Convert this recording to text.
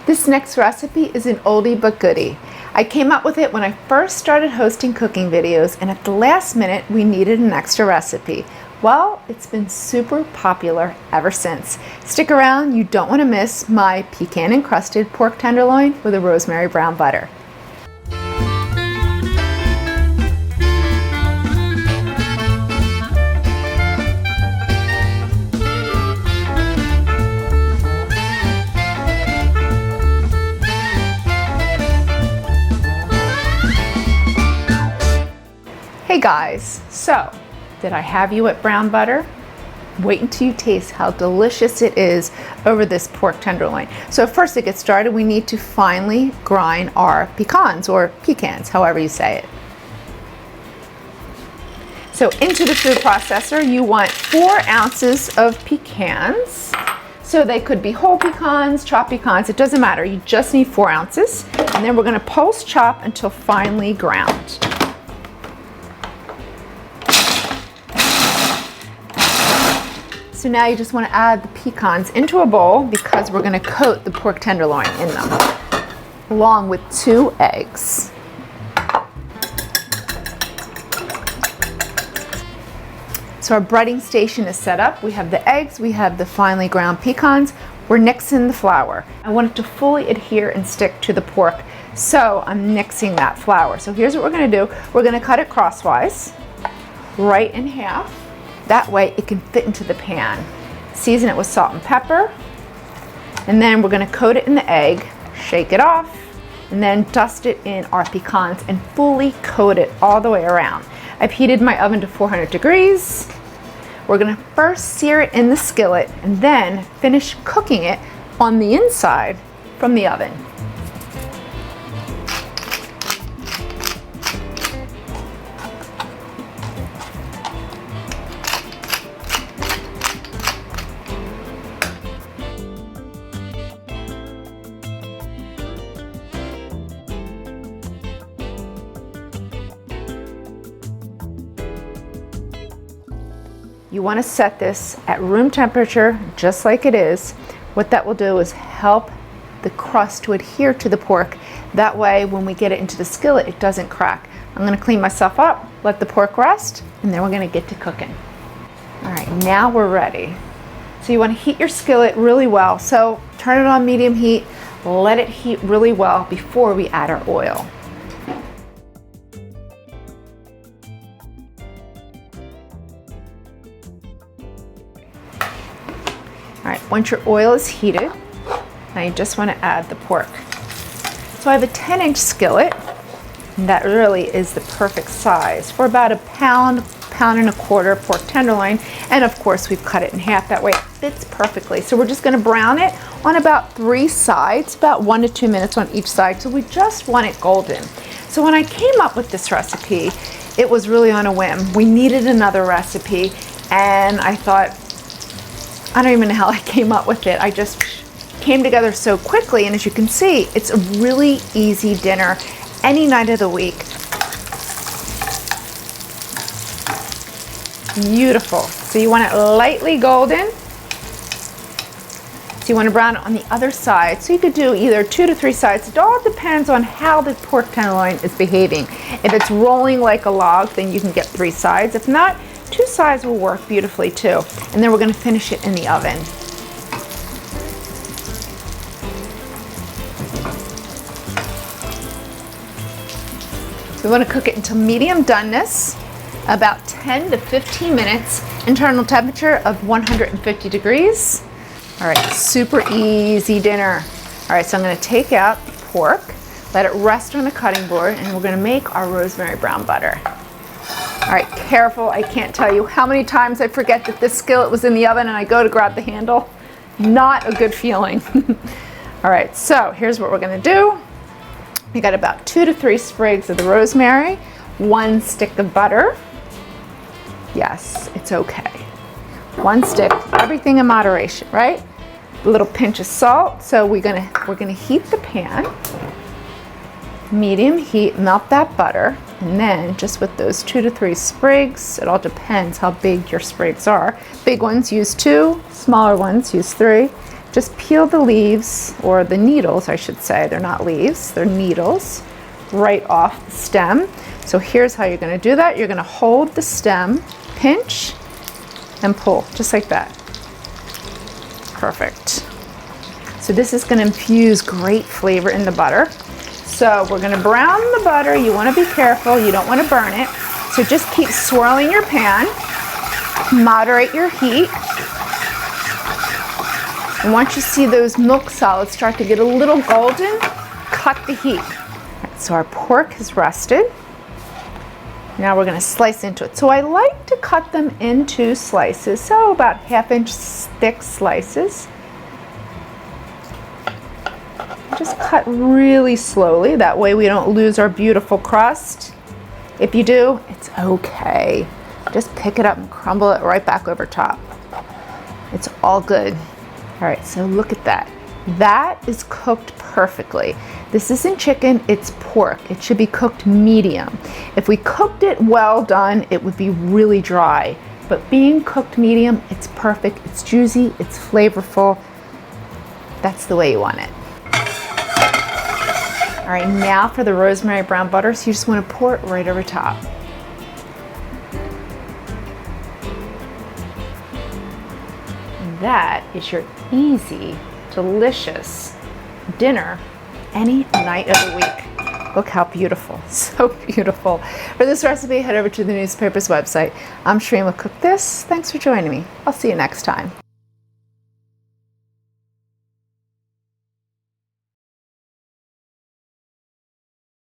This next recipe is an oldie but goodie. I came up with it when I first started hosting cooking videos, and at the last minute we needed an extra recipe. Well, it's been super popular ever since. Stick around, you don't want to miss my pecan encrusted pork tenderloin with a rosemary brown butter. Hey guys, so did I have you at brown butter? Wait until you taste how delicious it is over this pork tenderloin. So first to get started, we need to finely grind our pecans, or pecans, however you say it. So into the food processor, you want 4 ounces of pecans. So they could be whole pecans, chopped pecans, it doesn't matter. You just need 4 ounces. And then we're gonna pulse chop until finely ground. So now you just want to add the pecans into a bowl because we're going to coat the pork tenderloin in them, along with 2 eggs. So our breading station is set up. We have the eggs, we have the finely ground pecans. We're mixing the flour. I want it to fully adhere and stick to the pork, so I'm mixing that flour. So here's what we're going to do. We're going to cut it crosswise, right in half. That way it can fit into the pan. Season it with salt and pepper, and then we're going to coat it in the egg, shake it off, and then dust it in our pecans and fully coat it all the way around. I've heated my oven to 400 degrees. We're going to first sear it in the skillet and then finish cooking it on the inside from the oven. You want to set this at room temperature, just like it is. What that will do is help the crust to adhere to the pork. That way, when we get it into the skillet, it doesn't crack. I'm going to clean myself up, let the pork rest, and then we're going to get to cooking. All right, now we're ready. So you want to heat your skillet really well. So turn it on medium heat, let it heat really well before we add our oil. All right, once your oil is heated, now you just want to add the pork. So I have a 10-inch skillet, and that really is the perfect size for about a pound, pound and a quarter pork tenderloin. And of course, we've cut it in half, that way it fits perfectly. So we're just going to brown it on about 3 sides, about 1 to 2 minutes on each side. So we just want it golden. So when I came up with this recipe, it was really on a whim. We needed another recipe, and I thought, I don't even know how I came up with it. I just came together so quickly, and as you can see, it's a really easy dinner any night of the week. Beautiful. So you want it lightly golden. So you want to brown it on the other side. So you could do either 2 to 3 sides. It all depends on how the pork tenderloin is behaving. If it's rolling like a log, then you can get 3 sides. If not, 2 sides will work beautifully too. And then we're going to finish it in the oven. We want to cook it until medium doneness, about 10 to 15 minutes, internal temperature of 150 degrees. All right, super easy dinner. All right, so I'm going to take out the pork, let it rest on the cutting board, and we're going to make our rosemary brown butter. All right, careful, I can't tell you how many times I forget that this skillet was in the oven and I go to grab the handle. Not a good feeling. All right, so here's what we're gonna do. We got about 2 to 3 sprigs of the rosemary, 1 stick of butter. Yes, it's okay. 1 stick, everything in moderation, right? A little pinch of salt. So we're gonna heat the pan, medium heat, melt that butter, and then just with those 2 to 3 sprigs, it all depends how big your sprigs are. Big ones use 2, smaller ones use 3. Just peel the leaves, or the needles, I should say. They're not leaves, they're needles, right off the stem. So here's how you're gonna do that. You're gonna hold the stem, pinch, and pull, just like that. Perfect. So this is gonna infuse great flavor in the butter. So we're gonna brown the butter. You wanna be careful, you don't wanna burn it. So just keep swirling your pan, moderate your heat. And once you see those milk solids start to get a little golden, cut the heat. So our pork is rested. Now we're gonna slice into it. So I like to cut them into slices, so about 1/2-inch thick slices. Just cut really slowly, that way we don't lose our beautiful crust. If you do, it's okay. Just pick it up and crumble it right back over top. It's all good. All right, so look at that. That is cooked perfectly. This isn't chicken, it's pork. It should be cooked medium. If we cooked it well done, it would be really dry. But being cooked medium, it's perfect. It's juicy, it's flavorful. That's the way you want it. All right, now for the rosemary brown butter. So you just want to pour it right over top. And that is your easy, delicious dinner any night of the week. Look how beautiful, so beautiful. For this recipe, head over to the newspaper's website. I'm Shereen with Cook This. Thanks for joining me. I'll see you next time.